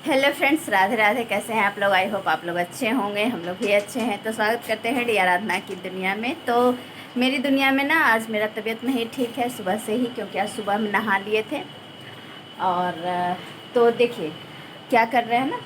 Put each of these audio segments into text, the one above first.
Hello friends, Radhe Radhe. कैसे हैं आप लोग? आई होप आप लोग अच्छे होंगे। हम लोग भी अच्छे हैं। तो स्वागत करते हैं डी आराधना की दुनिया में। तो मेरी दुनिया में ना आज मेरा तबीयत नहीं ठीक है सुबह से ही, क्योंकि आज सुबह हम नहा लिए थे। और तो देखिए क्या कर रहे हैं ना,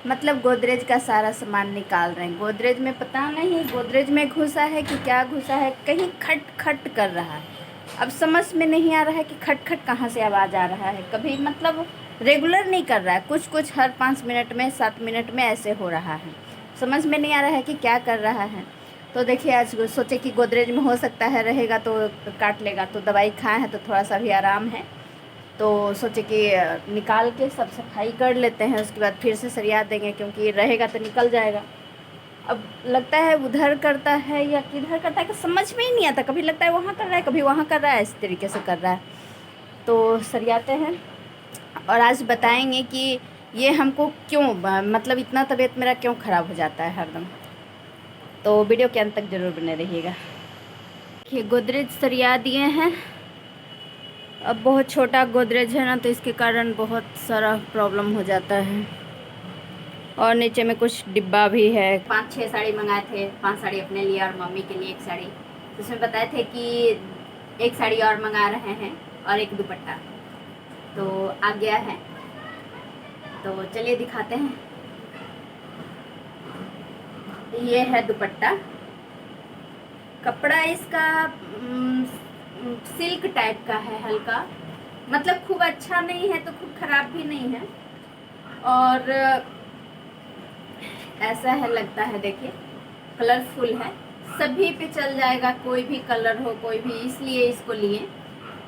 मतलब गोदरेज का सारा सामान निकाल रहे हैं। गोदरेज में पता नहीं गोदरेज में घुसा है कि क्या घुसा है, कहीं खट खट कर रहा है। अब समझ में नहीं आ रहा है कि खट खट कहाँ से आवाज़ आ रहा है। कभी मतलब रेगुलर नहीं कर रहा है, कुछ कुछ हर 5 मिनट में 7 मिनट में ऐसे हो रहा है। समझ में नहीं आ रहा है कि क्या कर रहा है। तो देखिए आज सोचे कि गोदरेज में हो सकता है रहेगा तो काट लेगा। तो दवाई खाए हैं तो थोड़ा सा भी आराम है। तो सोचे कि निकाल के सब सफाई कर लेते हैं, उसके बाद फिर से सरिया देंगे, क्योंकि रहेगा तो निकल जाएगा। अब लगता है उधर करता है या किधर करता है कि समझ में ही नहीं आता। कभी लगता है वहाँ कर रहा है, कभी वहाँ कर रहा है, इस तरीके से कर रहा है। तो सरियाते हैं और आज बताएंगे कि ये हमको क्यों मतलब इतना तबीयत मेरा क्यों ख़राब हो जाता है हरदम। तो वीडियो के अंत तक ज़रूर बने रहिएगा। देखिए गोदरेज सरिया दिए हैं। अब बहुत छोटा गोदरेज है ना, तो इसके कारण बहुत सारा प्रॉब्लम हो जाता है। और नीचे में कुछ डिब्बा भी है। 5-6 साड़ी मंगाए थे, 5 साड़ी अपने लिए और मम्मी के लिए 1 साड़ी। तो उसमें बताए थे कि 1 साड़ी और मंगा रहे हैं और 1 दुपट्टा तो आ गया है। तो चलिए दिखाते हैं। ये है दुपट्टा। कपड़ा इसका सिल्क टाइप का है, हल्का, मतलब खूब अच्छा नहीं है तो खूब खराब भी नहीं है। और ऐसा है, लगता है देखिए कलरफुल है, सभी पे चल जाएगा, कोई भी कलर हो कोई भी, इसलिए इसको लिए।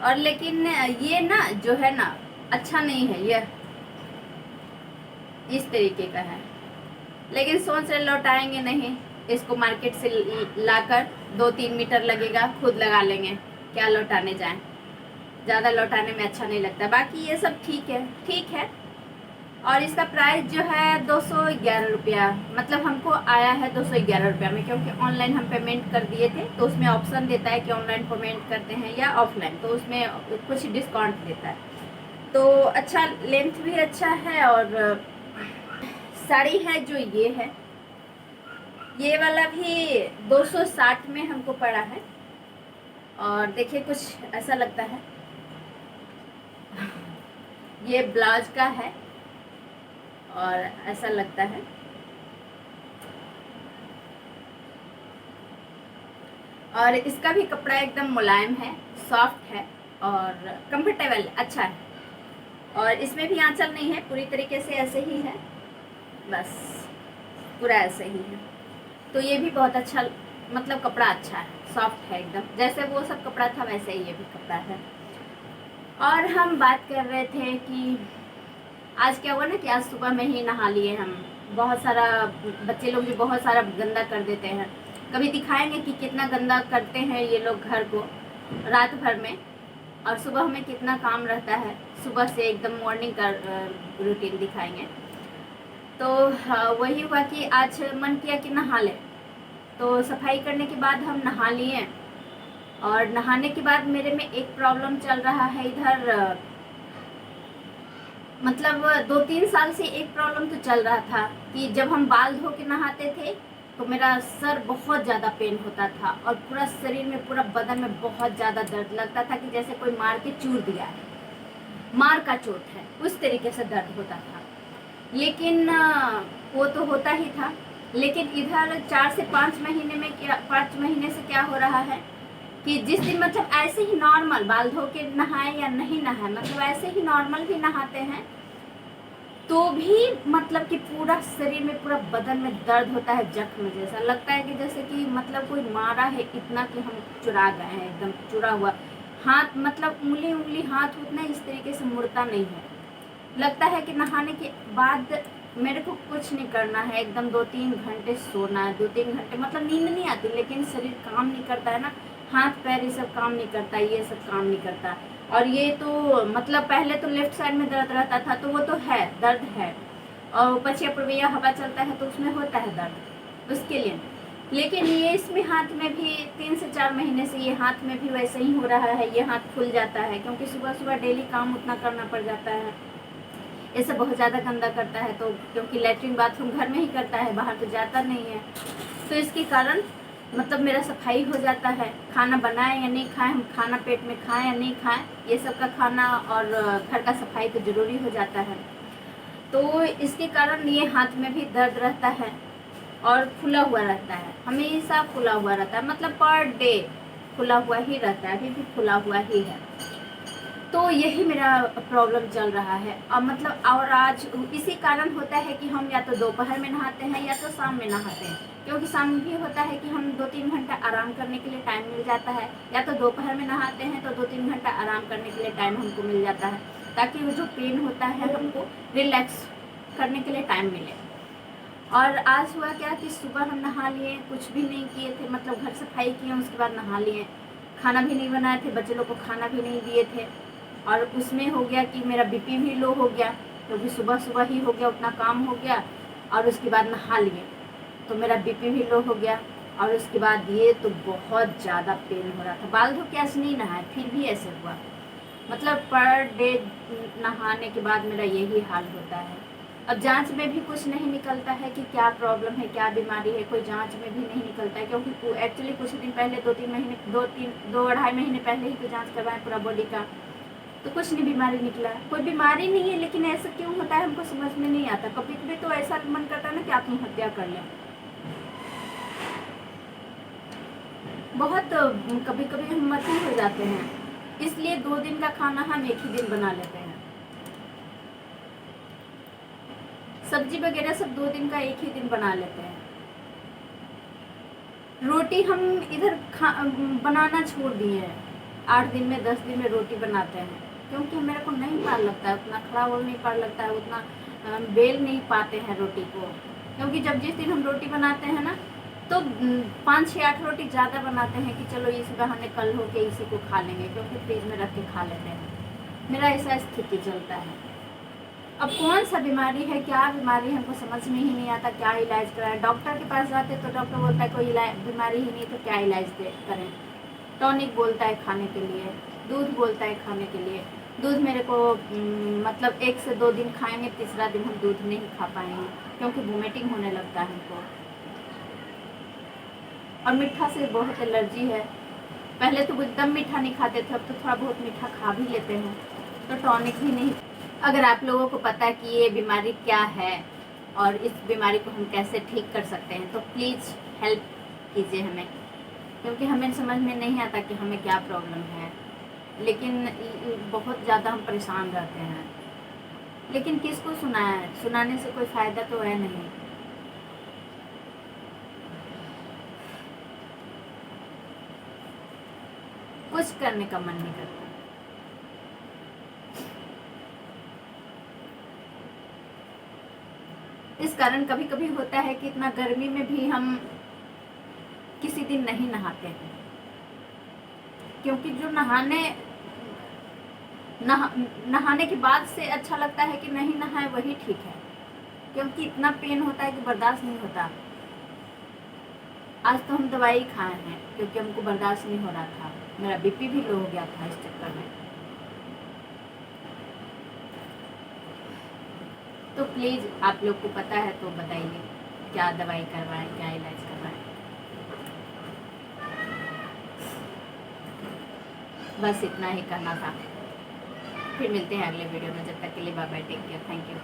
और लेकिन ये ना जो है ना अच्छा नहीं है, ये इस तरीके का है। लेकिन सोच रहे लौटाएंगे नहीं, इसको मार्केट से लाकर 2-3 मीटर लगेगा, खुद लगा लेंगे, क्या लौटाने जाएं। ज़्यादा लौटाने में अच्छा नहीं लगता। बाकी ये सब ठीक है, ठीक है। और इसका प्राइस जो है 211 रुपया, मतलब हमको आया है 211 रुपया में, क्योंकि ऑनलाइन हम पेमेंट कर दिए थे। तो उसमें ऑप्शन देता है कि ऑनलाइन पेमेंट करते हैं या ऑफलाइन, तो उसमें कुछ डिस्काउंट देता है। तो अच्छा, लेंथ भी अच्छा है। और साड़ी है जो ये है, ये वाला भी 260 में हमको पड़ा है। और देखिए कुछ ऐसा लगता है, ये ब्लाउज का है और ऐसा लगता है। और इसका भी कपड़ा एकदम मुलायम है, सॉफ्ट है और कंफर्टेबल अच्छा है। और इसमें भी आंचल नहीं है, पूरी तरीके से ऐसे ही है, बस पूरा ऐसे ही है। तो ये भी बहुत अच्छा, मतलब कपड़ा अच्छा है, सॉफ्ट है एकदम, जैसे वो सब कपड़ा था वैसे ही ये भी कपड़ा है। और हम बात कर रहे थे कि आज क्या हुआ ना, कि आज सुबह में ही नहा लिए हम। बहुत सारा बच्चे लोग जो बहुत सारा गंदा कर देते हैं, कभी दिखाएंगे कि कितना गंदा करते हैं ये लोग घर को रात भर में। और सुबह में कितना काम रहता है, सुबह से एकदम मॉर्निंग का रूटीन दिखाएंगे। तो वही हुआ कि आज मन किया कि नहा ले। तो सफाई करने के बाद हम नहा लिए। और नहाने के बाद मेरे में एक प्रॉब्लम चल रहा है इधर, मतलब 2-3 साल से एक प्रॉब्लम तो चल रहा था कि जब हम बाल धो के नहाते थे तो मेरा सर बहुत ज़्यादा पेन होता था, और पूरा शरीर में, पूरा बदन में बहुत ज़्यादा दर्द लगता था कि जैसे कोई मार के चूर दिया है, मार का चोट है, उस तरीके से दर्द होता था। लेकिन वो तो होता ही था। लेकिन इधर 4 से 5 महीने में क्या, 5 महीने से क्या हो रहा है कि जिस दिन मतलब ऐसे ही नॉर्मल बाल धो के नहाए या नहीं नहाए, मतलब ऐसे ही नॉर्मल भी नहाते हैं तो भी मतलब कि पूरा शरीर में, पूरा बदन में दर्द होता है, जख्म जैसा लगता है कि जैसे कि मतलब कोई मारा है, इतना कि हम चुरा गए हैं, एकदम चुरा हुआ हाथ, मतलब उंगली उंगली हाथ उतना इस तरीके से मुड़ता नहीं है। लगता है कि नहाने के बाद मेरे को कुछ नहीं करना है, एकदम 2-3 घंटे सोना है, 2-3 घंटे, मतलब नींद नहीं आती, लेकिन शरीर काम नहीं करता है ना, हाथ पैर ये सब काम नहीं करता, ये सब काम नहीं करता। और ये तो मतलब पहले तो लेफ्ट साइड में दर्द रहता था, तो वो तो है, दर्द है। और पछिया पूर्विया हवा चलता है तो उसमें होता है दर्द, उसके लिए। लेकिन ये इसमें हाथ में भी 3 से 4 महीने से ये हाथ में भी वैसे ही हो रहा है, ये हाथ फूल जाता है क्योंकि सुबह सुबह डेली काम उतना करना पड़ जाता है। ऐसे बहुत ज़्यादा गंदा करता है, तो क्योंकि लेटरिन बाथरूम घर में ही करता है, बाहर तो जाता नहीं है, तो इसके कारण मतलब मेरा सफाई हो जाता है। खाना बनाए या नहीं खाएं, हम खाना पेट में खाएं या नहीं खाएं, ये सब का खाना और घर का सफाई तो ज़रूरी हो जाता है। तो इसके कारण ये हाथ में भी दर्द रहता है और फुला हुआ रहता है, हमेशा फुला हुआ रहता है, मतलब पर डे फुला हुआ ही रहता है, अभी भी फुला हुआ ही है। तो यही मेरा प्रॉब्लम चल रहा है। अब मतलब और आज इसी कारण होता है कि हम या तो दोपहर में नहाते हैं या तो शाम में नहाते हैं, क्योंकि शाम में भी होता है कि हम 2-3 घंटा आराम करने के लिए टाइम मिल जाता है, या तो दोपहर में नहाते हैं तो 2-3 घंटा आराम करने के लिए टाइम हमको मिल जाता है, ताकि वो जो पेन होता है हमको रिलैक्स करने के लिए टाइम मिले। और आज हुआ क्या कि सुबह हम नहा लिए, कुछ भी नहीं किए थे, मतलब घर सफाई किए, उसके बाद नहा लिए, खाना भी नहीं बनाए थे, बच्चे लोग को खाना भी नहीं दिए थे, और उसमें हो गया कि मेरा बीपी भी लो हो गया, क्योंकि सुबह सुबह ही हो गया, उतना काम हो गया, और उसके बाद नहा लिए तो मेरा बीपी भी लो हो गया, और उसके बाद ये तो बहुत ज़्यादा पेन हो रहा था। बाल धो के ऐसे नहीं नहाए, फिर भी ऐसे हुआ, मतलब पर डे नहाने के बाद मेरा यही हाल होता है। अब जांच में भी कुछ नहीं निकलता है कि क्या प्रॉब्लम है, क्या बीमारी है, कोई जांच में भी नहीं निकलता है, क्योंकि एक्चुअली कुछ दिन पहले 2-2.5 महीने पहले ही तो जांच करवाएं पूरा बॉडी का, तो कुछ नहीं बीमारी निकला, कोई बीमारी नहीं है। लेकिन ऐसा क्यों होता है हमको समझ में नहीं आता। कभी कभी तो ऐसा मन करता है ना कि आत्महत्या कर लें, बहुत कभी कभी हिम्मत ही हो जाते हैं। इसलिए 2 दिन का खाना हम एक ही दिन बना लेते हैं, सब्जी वगैरह सब 2 दिन का एक ही दिन बना लेते हैं। रोटी हम इधर बनाना छोड़ दिए हैं, 8 दिन में 10 दिन में रोटी बनाते हैं, क्योंकि मेरे को नहीं पार लगता है, उतना खड़ा होल नहीं पार लगता है, उतना बेल नहीं पाते हैं रोटी को, क्योंकि जब जिस दिन हम रोटी बनाते हैं ना तो 5-6-8 रोटी ज़्यादा बनाते हैं कि चलो इस बहाने कल हो के इसी को खा लेंगे, क्योंकि फ्रिज में रख के खा लेते हैं। मेरा ऐसा स्थिति चलता है। अब कौन सा बीमारी है, क्या बीमारी है, हमको समझ में ही नहीं आता, क्या इलाज कराएं। डॉक्टर के पास जाते तो डॉक्टर बोलता है कोई बीमारी ही नहीं, तो क्या इलाज करें। टॉनिक बोलता है खाने के लिए, दूध बोलता है खाने के लिए। दूध मेरे को मतलब 1 से 2 दिन खाएंगे, तीसरा दिन हम दूध नहीं खा पाएंगे, क्योंकि वोमिटिंग होने लगता है हमको, और मीठा से बहुत एलर्जी है। पहले तो एकदम मीठा नहीं खाते थे, अब तो थोड़ा बहुत मीठा खा भी लेते हैं, तो टॉनिक भी नहीं। अगर आप लोगों को पता है कि ये बीमारी क्या है और इस बीमारी को हम कैसे ठीक कर सकते हैं, तो प्लीज़ हेल्प कीजिए हमें, क्योंकि हमें समझ में नहीं आता कि हमें क्या प्रॉब्लम है। लेकिन बहुत ज़्यादा हम परेशान रहते हैं, लेकिन किसको सुनाएं, सुनाने से कोई फ़ायदा तो है नहीं। कुछ करने का मन नहीं करता। इस कारण कभी कभी होता है कि इतना गर्मी में भी हम किसी दिन नहीं नहाते हैं, क्योंकि जो नहाने के बाद से अच्छा लगता है कि नहीं नहाए वही ठीक है, क्योंकि इतना पेन होता है कि बर्दाश्त नहीं होता। आज तो हम दवाई खाए हैं क्योंकि हमको बर्दाश्त नहीं हो रहा था, मेरा बीपी भी लो हो गया था इस चक्कर में। तो प्लीज़ आप लोग को पता है तो बताइए, क्या दवाई करवाएं, क्या इलाज करवाएं। बस इतना ही करना था। फिर मिलते हैं अगले वीडियो में, जब तक के लिए bye bye, take care, thank you.